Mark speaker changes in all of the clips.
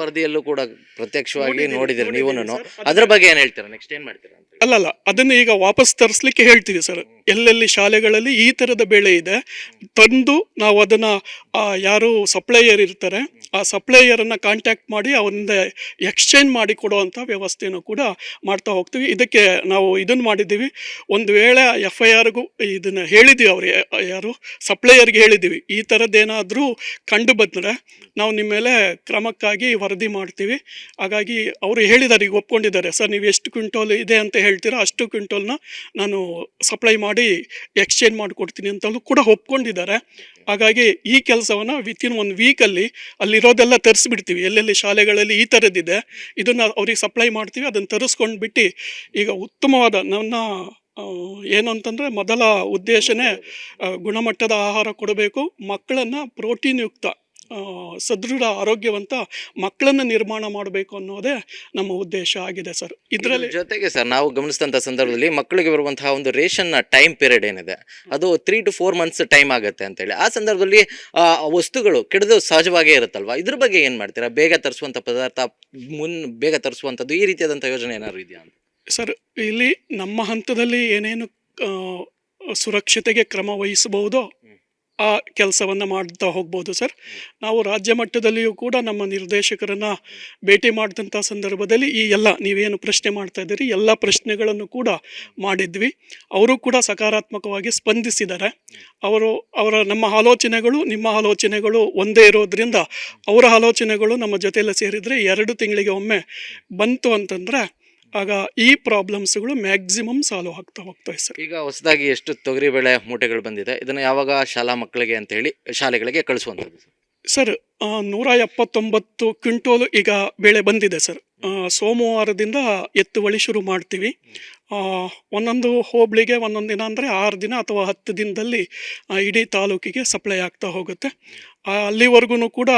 Speaker 1: ವರದಿಯಲ್ಲೂ ಕೂಡ ಪ್ರತ್ಯಕ್ಷವಾಗಿ ನೋಡಿದಿರಿ ನೀವು. ಅದ್ರ ಬಗ್ಗೆ ಏನ್ ಹೇಳ್ತೀರಾ? ನೆಕ್ಸ್ಟ್ ಏನ್ ಮಾಡ್ತೀರಾ ಅಂತ?
Speaker 2: ಅಲ್ಲಲ್ಲ, ಅದನ್ನು ಈಗ ವಾಪಸ್ ತರಿಸ್ಲಿಕ್ಕೆ ಹೇಳ್ತೀವಿ ಸರ್. ಎಲ್ಲೆಲ್ಲಿ ಶಾಲೆಗಳಲ್ಲಿ ಈ ಥರದ ಬೆಳೆ ಇದೆ ತಂದು ನಾವು ಅದನ್ನು ಯಾರು ಸಪ್ಲೈಯರ್ ಇರ್ತಾರೆ ಆ ಸಪ್ಲೈಯರನ್ನು ಕಾಂಟ್ಯಾಕ್ಟ್ ಮಾಡಿ ಅವರಿಂದ ಎಕ್ಸ್ಚೇಂಜ್ ಮಾಡಿ ಕೊಡುವಂಥ ವ್ಯವಸ್ಥೆಯನ್ನು ಕೂಡ ಮಾಡ್ತಾ ಹೋಗ್ತೀವಿ. ಇದಕ್ಕೆ ನಾವು ಇದನ್ನು ಮಾಡಿದ್ದೀವಿ. ಒಂದು ವೇಳೆ FIRಗೂ ಇದನ್ನು ಹೇಳಿದ್ದೀವಿ, ಅವ್ರಿಗೆ ಯಾರು ಸಪ್ಲೈಯರ್ಗೆ ಹೇಳಿದ್ದೀವಿ, ಈ ಥರದ್ದೇನಾದರೂ ಕಂಡು ಬಂದರೆ ನಾವು ನಿಮ್ಮ ಮೇಲೆ ಕ್ರಮಕ್ಕಾಗಿ ವರದಿ ಮಾಡ್ತೀವಿ. ಹಾಗಾಗಿ ಅವರು ಹೇಳಿದ್ದಾರೆ, ಈಗ ಒಪ್ಕೊಂಡಿದ್ದಾರೆ, ಸರ್ ನೀವು ಎಷ್ಟು ಕ್ವಿಂಟೋಲ್ ಇದೆ ಅಂತ ಹೇಳ್ತೀರಾ ಅಷ್ಟು ಕ್ವಿಂಟೋಲ್ನ ನಾನು ಸಪ್ಲೈ ಮಾಡಿ ಎಕ್ಸ್ಚೇಂಜ್ ಮಾಡಿಕೊಡ್ತೀನಿ ಅಂತಲೂ ಕೂಡ ಒಪ್ಕೊಂಡಿದ್ದಾರೆ. ಹಾಗಾಗಿ ಈ ಕೆಲಸವನ್ನು ವಿತಿನ್ 1 ವೀಕಲ್ಲಿ ಅಲ್ಲಿರೋದೆಲ್ಲ ತರಿಸ್ಬಿಡ್ತೀವಿ. ಎಲ್ಲೆಲ್ಲಿ ಶಾಲೆಗಳಲ್ಲಿ ಈ ಥರದ್ದಿದೆ ಇದನ್ನು ಅವ್ರಿಗೆ ಸಪ್ಲೈ ಮಾಡ್ತೀವಿ. ಅದನ್ನು ತರಿಸ್ಕೊಂಡು ಬಿಟ್ಟು ಈಗ ಉತ್ತಮವಾದ ನನ್ನ ಏನು ಅಂತಂದರೆ ಮೊದಲ ಉದ್ದೇಶನೇ ಗುಣಮಟ್ಟದ ಆಹಾರ ಕೊಡಬೇಕು, ಮಕ್ಕಳನ್ನು ಪ್ರೋಟೀನ್ ಯುಕ್ತ ಸದೃಢ ಆರೋಗ್ಯವಂತ ಮಕ್ಕಳನ್ನು ನಿರ್ಮಾಣ ಮಾಡಬೇಕು ಅನ್ನೋದೇ ನಮ್ಮ ಉದ್ದೇಶ ಆಗಿದೆ ಸರ್. ಇದರಲ್ಲಿ
Speaker 1: ಜೊತೆಗೆ ಸರ್ ನಾವು ಗಮನಿಸಿದಂಥ ಸಂದರ್ಭದಲ್ಲಿ ಮಕ್ಕಳಿಗೆ ಬರುವಂತಹ ಒಂದು ರೇಷನ್ ಟೈಮ್ ಪೀರಿಯಡ್ ಏನಿದೆ ಅದು 3 to 4 months ಟೈಮ್ ಆಗುತ್ತೆ ಅಂತೇಳಿ, ಆ ಸಂದರ್ಭದಲ್ಲಿ ವಸ್ತುಗಳು ಕೆಡದು ಸಹಜವಾಗೇ ಇರುತ್ತಲ್ವಾ? ಇದ್ರ ಬಗ್ಗೆ ಏನು ಮಾಡ್ತೀರಾ? ಬೇಗ ತರಿಸುವಂಥ ಪದಾರ್ಥ ಬೇಗ ತರಿಸುವಂಥದ್ದು ಈ ರೀತಿಯಾದಂಥ ಯೋಜನೆ ಏನಾದ್ರು ಇದೆಯಾ ಅಂತ?
Speaker 2: ಸರ್, ಇಲ್ಲಿ ನಮ್ಮ ಹಂತದಲ್ಲಿ ಏನೇನು ಸುರಕ್ಷತೆಗೆ ಕ್ರಮ ವಹಿಸಬಹುದೋ ಆ ಕೆಲಸವನ್ನು ಮಾಡ್ತಾ ಹೋಗ್ಬೋದು ಸರ್. ನಾವು ರಾಜ್ಯ ಮಟ್ಟದಲ್ಲಿಯೂ ಕೂಡ ನಮ್ಮ ನಿರ್ದೇಶಕರನ್ನು ಭೇಟಿ ಮಾಡಿದಂಥ ಸಂದರ್ಭದಲ್ಲಿ ಈ ಎಲ್ಲ ನೀವೇನು ಪ್ರಶ್ನೆ ಮಾಡ್ತಾ ಇದ್ದೀರಿ ಎಲ್ಲ ಪ್ರಶ್ನೆಗಳನ್ನು ಕೂಡ ಮಾಡಿದ್ವಿ. ಅವರು ಕೂಡ ಸಕಾರಾತ್ಮಕವಾಗಿ ಸ್ಪಂದಿಸಿದ್ದಾರೆ. ಅವರ ನಮ್ಮ ಆಲೋಚನೆಗಳು ನಿಮ್ಮ ಆಲೋಚನೆಗಳು ಒಂದೇ ಇರೋದ್ರಿಂದ ಅವರ ಆಲೋಚನೆಗಳು ನಮ್ಮ ಜೊತೆಯಲ್ಲಿ ಸೇರಿದರೆ 2 ತಿಂಗಳಿಗೆ ಒಮ್ಮೆ ಬಂತು ಅಂತಂದರೆ ಆಗ ಈ ಪ್ರಾಬ್ಲಮ್ಸ್ಗಳು ಮ್ಯಾಕ್ಸಿಮಮ್ ಸಾಲ್ವ್ ಆಗ್ತಾ ಹೋಗ್ತವೆ ಸರ್.
Speaker 1: ಈಗ ಹೊಸದಾಗಿ ಎಷ್ಟು ತೊಗರಿಬೇಳೆ ಮೂಟೆಗಳು ಬಂದಿದೆ, ಇದನ್ನು ಯಾವಾಗ ಶಾಲಾ ಮಕ್ಕಳಿಗೆ ಅಂತ ಹೇಳಿ ಶಾಲೆಗಳಿಗೆ ಕಳಿಸುವಂಥದ್ದು
Speaker 2: ಸರ್? 179 ಕ್ವಿಂಟೋಲ್ ಈಗ ಬೆಳೆ ಬಂದಿದೆ ಸರ್. ಸೋಮವಾರದಿಂದ ಎತ್ತುವಳಿ ಶುರು ಮಾಡ್ತೀವಿ. ಒಂದೊಂದು ಹೋಬಳಿಗೆ ಒಂದೊಂದು ದಿನ ಅಂದರೆ 6 ದಿನ ಅಥವಾ 10 ದಿನದಲ್ಲಿ ಇಡೀ ತಾಲೂಕಿಗೆ ಸಪ್ಲೈ ಆಗ್ತಾ ಹೋಗುತ್ತೆ. ಅಲ್ಲಿವರೆಗೂ ಕೂಡ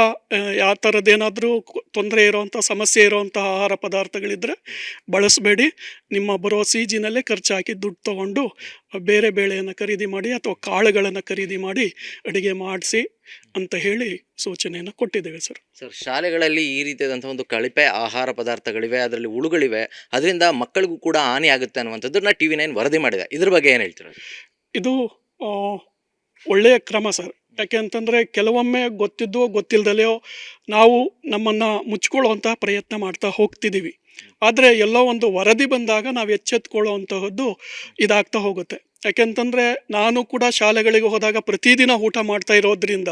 Speaker 2: ಯಾವ ಥರದ್ದೇನಾದರೂ ತೊಂದರೆ ಇರೋವಂಥ ಸಮಸ್ಯೆ ಇರೋವಂಥ ಆಹಾರ ಪದಾರ್ಥಗಳಿದ್ದರೆ ಬಳಸಬೇಡಿ. ನಿಮ್ಮ ಬರೋ ಸೀಜಿನಲ್ಲೇ ಖರ್ಚು ಹಾಕಿ ದುಡ್ಡು ತೊಗೊಂಡು ಬೇರೆ ಬೇಳೆಯನ್ನು ಖರೀದಿ ಮಾಡಿ ಅಥವಾ ಕಾಳುಗಳನ್ನು ಖರೀದಿ ಮಾಡಿ ಅಡುಗೆ ಮಾಡಿಸಿ ಅಂತ ಹೇಳಿ ಸೂಚನೆಯನ್ನು ಕೊಟ್ಟಿದ್ದೇವೆ ಸರ್.
Speaker 1: ಶಾಲೆಗಳಲ್ಲಿ ಈ ರೀತಿಯಾದಂಥ ಒಂದು ಕಳಪೆ ಆಹಾರ ಪದಾರ್ಥಗಳಿವೆ, ಅದರಲ್ಲಿ ಹುಳುಗಳಿವೆ, ಅದರಿಂದ ಮಕ್ಕಳಿಗೂ ಕೂಡ ಹಾನಿ ಆಗುತ್ತೆ ಅನ್ನುವಂಥದ್ದನ್ನ TV9 ವರದಿ ಮಾಡಿದೆ. ಇದ್ರ ಬಗ್ಗೆ ಏನು ಹೇಳ್ತೀರಾ?
Speaker 2: ಇದು ಒಳ್ಳೆಯ ಕ್ರಮ ಸರ್. ಯಾಕೆ ಅಂತಂದರೆ ಕೆಲವೊಮ್ಮೆ ಗೊತ್ತಿದ್ದೋ ಗೊತ್ತಿಲ್ಲದಲೆಯೋ ನಾವು ನಮ್ಮನ್ನು ಮುಚ್ಕೊಳ್ಳುವಂತಹ ಪ್ರಯತ್ನ ಮಾಡ್ತಾ ಹೋಗ್ತಿದ್ದೀವಿ. ಆದರೆ ಎಲ್ಲೋ ಒಂದು ವರದಿ ಬಂದಾಗ ನಾವು ಎಚ್ಚೆತ್ಕೊಳ್ಳುವಂತಹದ್ದು ಇದಾಗ್ತಾ ಹೋಗುತ್ತೆ. ಯಾಕೆಂತಂದರೆ ನಾನು ಕೂಡ ಶಾಲೆಗಳಿಗೆ ಹೋದಾಗ ಪ್ರತಿದಿನ ಊಟ ಮಾಡ್ತಾ ಇರೋದ್ರಿಂದ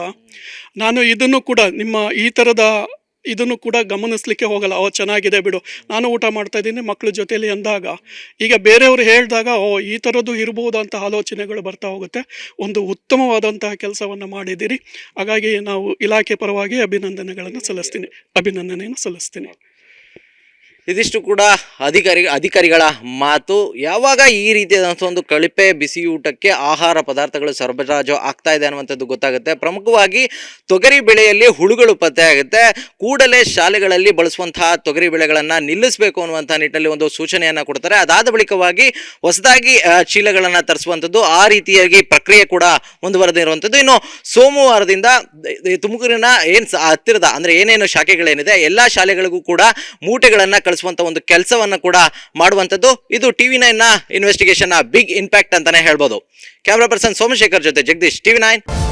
Speaker 2: ನಾನು ಇದನ್ನು ಕೂಡ ನಿಮ್ಮ ಈ ಥರದ ಇದನ್ನು ಕೂಡ ಗಮನಿಸಲಿಕ್ಕೆ ಹೋಗಲ್ಲ. ಚೆನ್ನಾಗಿದೆ ಬಿಡು, ನಾನು ಊಟ ಮಾಡ್ತಾ ಇದ್ದೀನಿ ಮಕ್ಕಳ ಜೊತೆಯಲ್ಲಿ ಅಂದಾಗ ಈಗ ಬೇರೆಯವರು ಹೇಳಿದಾಗ ಈ ಥರದ್ದು ಇರ್ಬೋದು ಅಂತ ಆಲೋಚನೆಗಳು ಬರ್ತಾ ಹೋಗುತ್ತೆ. ಒಂದು ಉತ್ತಮವಾದಂತಹ ಕೆಲಸವನ್ನು ಮಾಡಿದ್ದೀರಿ. ಹಾಗಾಗಿ ನಾವು ಇಲಾಖೆ ಪರವಾಗಿ ಅಭಿನಂದನೆಯನ್ನು ಸಲ್ಲಿಸ್ತೀನಿ.
Speaker 1: ಇದಿಷ್ಟು ಕೂಡ ಅಧಿಕಾರಿಗಳ ಮಾತು. ಯಾವಾಗ ಈ ರೀತಿಯಾದಂಥ ಒಂದು ಕಳಪೆ ಬಿಸಿಯೂಟಕ್ಕೆ ಆಹಾರ ಪದಾರ್ಥಗಳು ಸರಬರಾಜು ಆಗ್ತಾ ಇದೆ ಅನ್ನುವಂಥದ್ದು ಗೊತ್ತಾಗುತ್ತೆ. ಪ್ರಮುಖವಾಗಿ ತೊಗರಿ ಬೆಳೆಯಲ್ಲಿ ಹುಳುಗಳು ಪತ್ತೆ ಆಗುತ್ತೆ. ಕೂಡಲೇ ಶಾಲೆಗಳಲ್ಲಿ ಬಳಸುವಂತಹ ತೊಗರಿ ಬೆಳೆಗಳನ್ನು ನಿಲ್ಲಿಸಬೇಕು ಅನ್ನುವಂಥ ನಿಟ್ಟಿನಲ್ಲಿ ಒಂದು ಸೂಚನೆಯನ್ನು ಕೊಡ್ತಾರೆ. ಅದಾದ ಬಳಿಕವಾಗಿ ಹೊಸದಾಗಿ ಚೀಲಗಳನ್ನು ತರಿಸುವಂಥದ್ದು, ಆ ರೀತಿಯಾಗಿ ಪ್ರಕ್ರಿಯೆ ಕೂಡ ಮುಂದುವರೆದಿರುವಂಥದ್ದು. ಇನ್ನು ಸೋಮವಾರದಿಂದ ತುಮಕೂರಿನ ಹತ್ತಿರದ ಅಂದರೆ ಏನೇನು ಶಾಖೆಗಳೇನಿದೆ ಎಲ್ಲ ಶಾಲೆಗಳಿಗೂ ಕೂಡ ಮೂಟೆಗಳನ್ನು ಕಳಿಸುವಂತ ಒಂದು ಕೆಲಸವನ್ನ ಕೂಡ ಮಾಡುವಂತದ್ದು. ಇದು TV9 ನ ಇನ್ವೆಸ್ಟಿಗೇಷನ್ ನ ಬಿಗ್ ಇಂಪ್ಯಾಕ್ಟ್ ಅಂತಾನೆ ಹೇಳ್ಬೋದು. ಕ್ಯಾಮರಾ ಪರ್ಸನ್ ಸೋಮಶೇಖರ್ ಜೊತೆ ಜಗದೀಶ್, TV9.